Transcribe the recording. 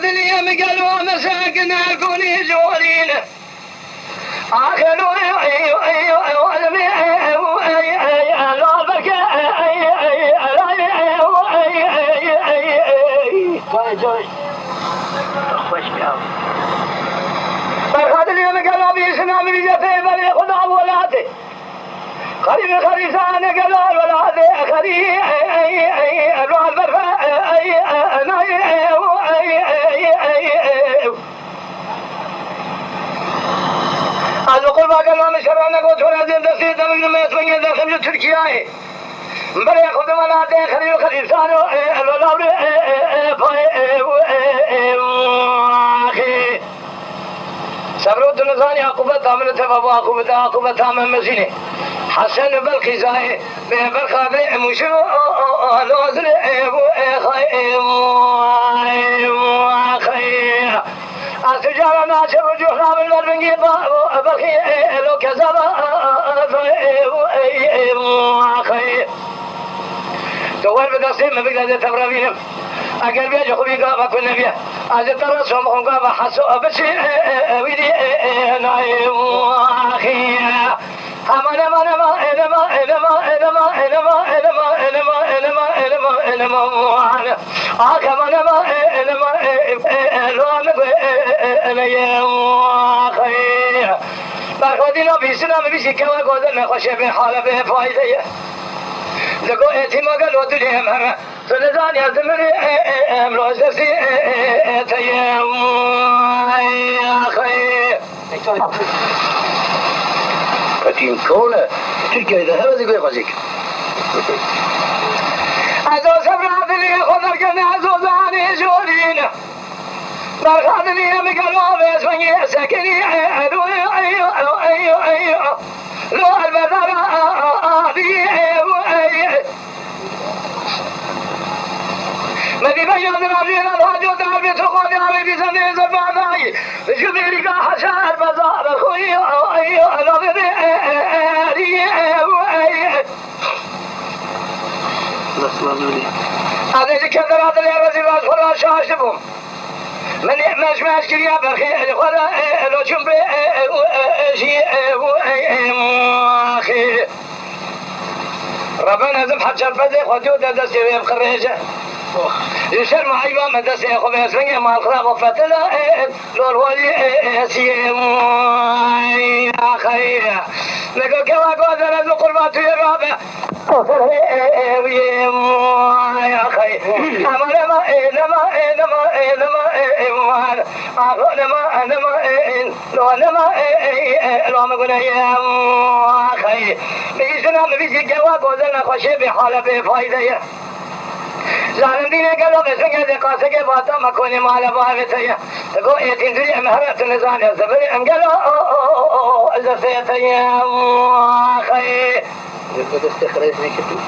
اليم قالوا مساكن الكوني جولين آخروا برخات اليوم قالوا بيسنا من جفه بني خدا ولاده خريب خريسان قالوا ولاده خريب روح برفا از قربا قالوا مشرانه کو تھوڑا دن دستی تمن میں تمن داخل ترکیہ ہے بڑے خود ولاده خريب خريسان ولاده سبرود نزان عقوبت عمل थे बाबू عقوبت عمل मसीने حسن بالخزائے में بالخابه مشو لوزر वो خير أسجارنا ناشر وجوهنا من المرمي بالخي لو كذب خير دوار بدسته مبيغ تبرابين اگر بیا جو خوبی کا بکن بیا از طرح سوم ہوگا بحث ابشی ویدی نای اخی ہمارا انما آخ ہمارا لوام اخی برخودینا بیسنا میبیسی که و گوزن خوشه به حال به فایده لگو اعتما قالوا تجيهم هم فلذان يا زمن امروز سي تيم يا خير قديم كونه تركيا اذا هذا يقول غزيك ازو سبرا لي خضر كنا ازو زاني جولين برخات لي مقالوا بس فني سكني لو البدر مدي بيان رابينا الهاجو دابي تقودي علي بسنة زباداي شبيري كحشا البزار خوي هذا كذا هذا اللي رزي راس ولا شاشبهم من مش كريا بخير ولا لو جنب شيء اخي ربنا زم حجر بزي خدود دسي بخريجه يشر معيبا مدسي اخو بيسرني مع الخلاق وفتلا لول ولي سيم يا خير لقوا كوا قوزنا ذو قربات يا رابع يا خير أما لو ما قلنا يا خير بيجنا بيجي جوا قوزنا خوشي بحالة بفايدة ظالم دینه گلو بسنگ دقاسه که باتا مکونی مالا باویتا یا تگو ایتین دوی امهرت نزانی زبری امگلو زفیتا یا خیلی قد استخرجني كتب